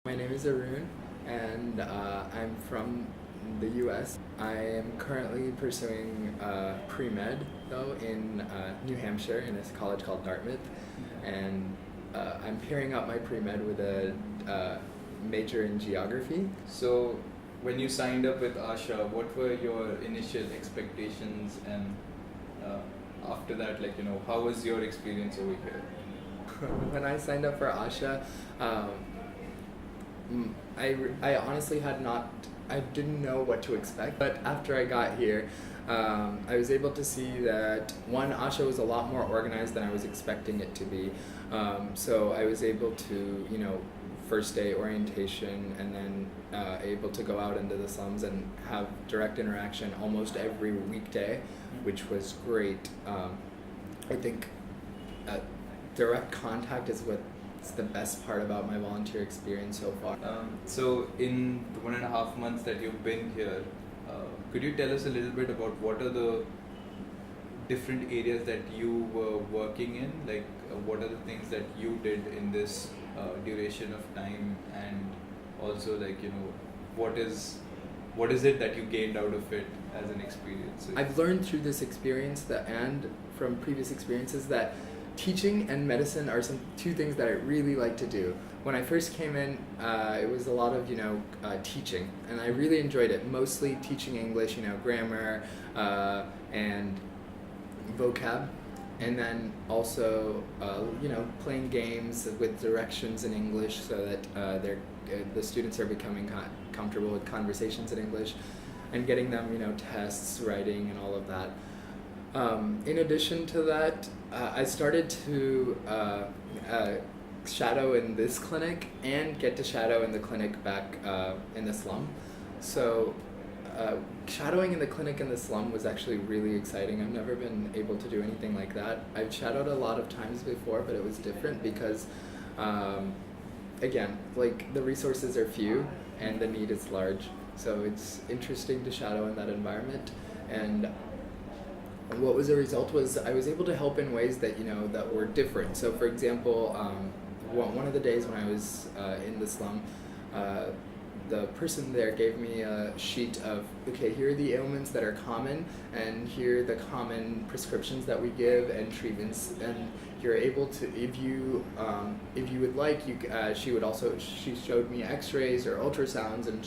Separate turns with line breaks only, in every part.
My name is Arun, and I'm from the US. I am currently pursuing pre-med, though, in New Hampshire in a college called Dartmouth, and I'm pairing up my pre-med with a major in geography.
So, when you signed up with Asha, what were your initial expectations, and after that, how was your experience over here?
When I signed up for Asha, I honestly I didn't know what to expect, but after I got here, I was able to see that one, Asha was a lot more organized than I was expecting it to be. So I was able to, first day orientation and then able to go out into the slums and have direct interaction almost every weekday, which was great. I think direct contact is what's the best part about my volunteer experience so far.
So, in the 1.5 months that you've been here, could you tell us a little bit about what are the different areas that you were working in? What are the things that you did in this duration of time, and also, what is it that you gained out of it as an experience?
I've learned through this experience and from previous experiences that teaching and medicine are two things that I really like to do. When I first came in, it was a lot of teaching, and I really enjoyed it. Mostly teaching English, grammar and vocab, and then also playing games with directions in English so that the students are becoming comfortable with conversations in English, and getting them tests, writing, and all of that. In addition to that, I started to shadow in this clinic and get to shadow in the clinic back in the slum. So shadowing in the clinic in the slum was actually really exciting. I've never been able to do anything like that. I've shadowed a lot of times before, but it was different because, again, the resources are few and the need is large. So it's interesting to shadow in that environment. And what was the result was I was able to help in ways that that were different. So for example, one of the days when I was in the slum, the person there gave me a sheet of, okay, here are the ailments that are common, and here are the common prescriptions that we give and treatments, and you're able to, if you would like, she showed me x-rays or ultrasounds, and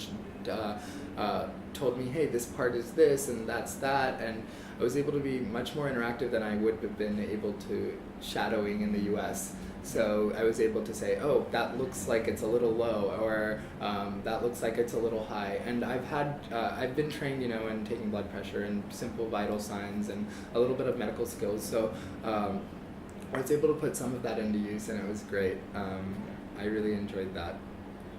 told me, hey, this part is this and that's that, and I was able to be much more interactive than I would have been able to shadowing in the US. So I was able to say, oh, that looks like it's a little low, or that looks like it's a little high. And I've been trained, in taking blood pressure and simple vital signs and a little bit of medical skills. So I was able to put some of that into use, and it was great. I really enjoyed that.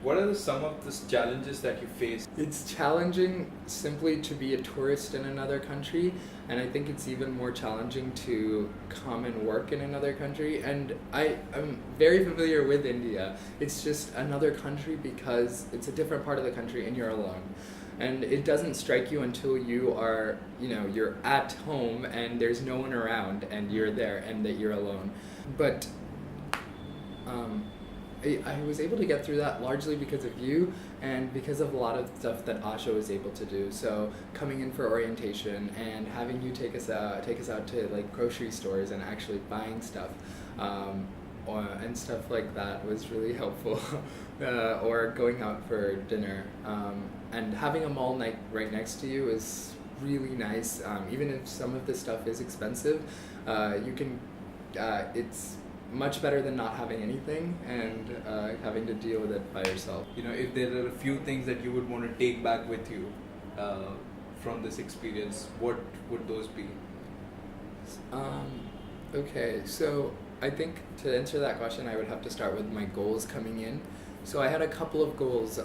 What are some of the challenges that you face?
It's challenging simply to be a tourist in another country, and I think it's even more challenging to come and work in another country. And I'm very familiar with India. It's just another country because it's a different part of the country and you're alone. And it doesn't strike you until you are, you're at home and there's no one around and you're there and that you're alone. But I was able to get through that largely because of you and because of a lot of stuff that Asha was able to do. So coming in for orientation and having you take us out to grocery stores and actually buying stuff and stuff like that was really helpful. Or going out for dinner and having a mall night right next to you is really nice. Even if some of this stuff is expensive, you can. It's much better than not having anything and having to deal with it by yourself.
If there are a few things that you would want to take back with you from this experience, what would those be?
Okay, so I think to answer that question, I would have to start with my goals coming in. So I had a couple of goals.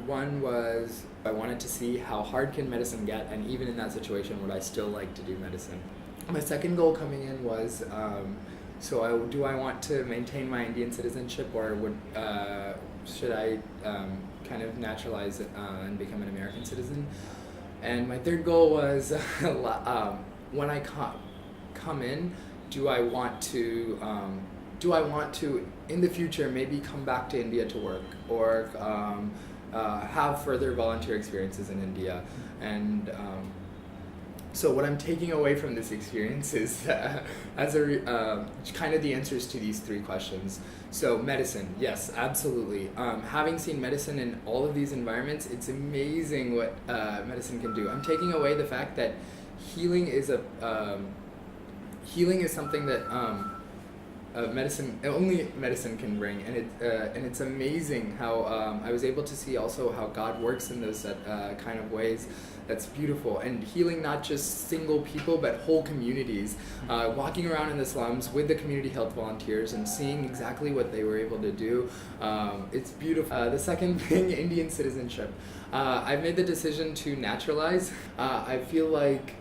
One was I wanted to see how hard can medicine get, and even in that situation, would I still like to do medicine? My second goal coming in was do I want to maintain my Indian citizenship, or should I kind of naturalize it and become an American citizen? And my third goal was when I come in, do I want to do I want to, in the future, maybe come back to India to work, or have further volunteer experiences in India? And so what I'm taking away from this experience is kind of the answers to these three questions. So medicine, yes, absolutely. Having seen medicine in all of these environments, it's amazing what medicine can do. I'm taking away the fact that healing is something that only medicine can bring, and it's amazing how I was able to see also how God works in those kind of ways. That's beautiful, and healing not just single people but whole communities. Walking around in the slums with the community health volunteers and seeing exactly what they were able to do, it's beautiful. The second thing, Indian citizenship. I've made the decision to naturalize. I feel like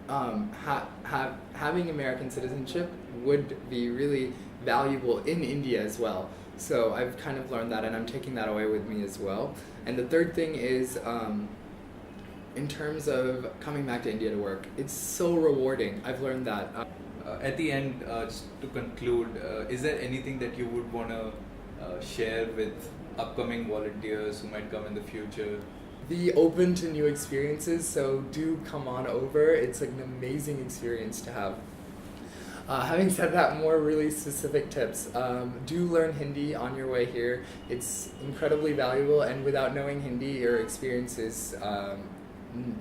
having American citizenship would be really valuable in India as well. So I've kind of learned that, and I'm taking that away with me as well. And the third thing is, in terms of coming back to India to work, it's so rewarding. I've learned that.
At the end, just to conclude, is there anything that you would want to share with upcoming volunteers who might come in the future?
Be open to new experiences, so do come on over. It's like an amazing experience to have. Having said that, more really specific tips. Do learn Hindi on your way here. It's incredibly valuable, and without knowing Hindi, your experience is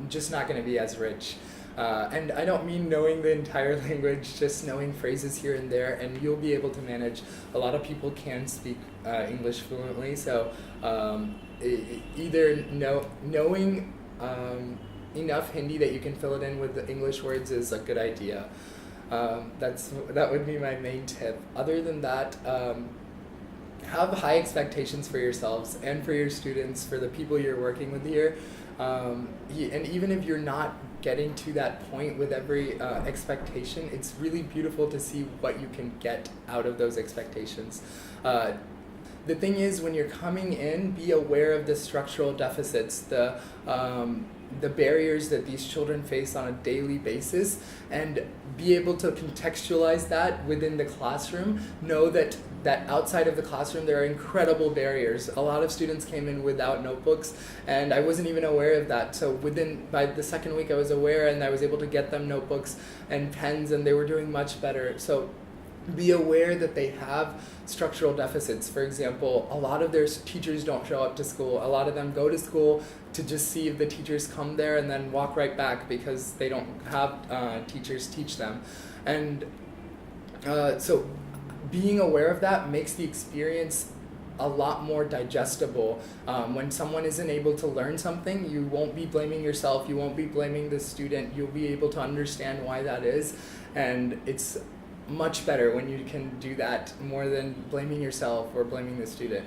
just not going to be as rich. And I don't mean knowing the entire language, just knowing phrases here and there, and you'll be able to manage. A lot of people can speak English fluently, so either knowing enough Hindi that you can fill it in with the English words is a good idea. That would be my main tip. Other than that, have high expectations for yourselves and for your students, for the people you're working with here. And even if you're not getting to that point with every expectation, it's really beautiful to see what you can get out of those expectations. The thing is, when you're coming in, be aware of the structural deficits, the barriers that these children face on a daily basis, and be able to contextualize that within the classroom. Know that outside of the classroom there are incredible barriers. A lot of students came in without notebooks, and I wasn't even aware of that. So by the second week I was aware, and I was able to get them notebooks and pens, and they were doing much better. So be aware that they have structural deficits. For example, a lot of their teachers don't show up to school. A lot of them go to school to just see if the teachers come there and then walk right back because they don't have teachers teach them. And so being aware of that makes the experience a lot more digestible. When someone isn't able to learn something, you won't be blaming yourself, you won't be blaming the student, you'll be able to understand why that is, and it's much better when you can do that more than blaming yourself or blaming the student.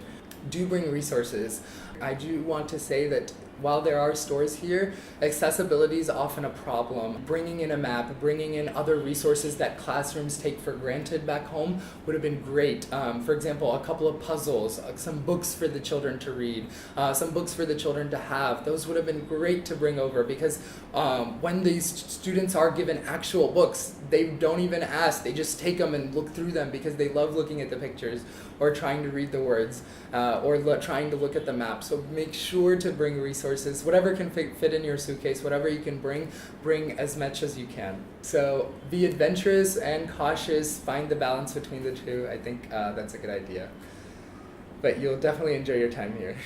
Do bring resources. I do want to say that while there are stores here, accessibility is often a problem. Bringing in a map, bringing in other resources that classrooms take for granted back home would have been great. For example, a couple of puzzles, some books for the children to read, some books for the children to have. Those would have been great to bring over, because when these students are given actual books, they don't even ask. They just take them and look through them because they love looking at the pictures or trying to read the words or trying to look at the map. So make sure to bring resources, whatever can fit in your suitcase, whatever you can bring as much as you can. So be adventurous and cautious, find the balance between the two. I think that's a good idea. But you'll definitely enjoy your time here.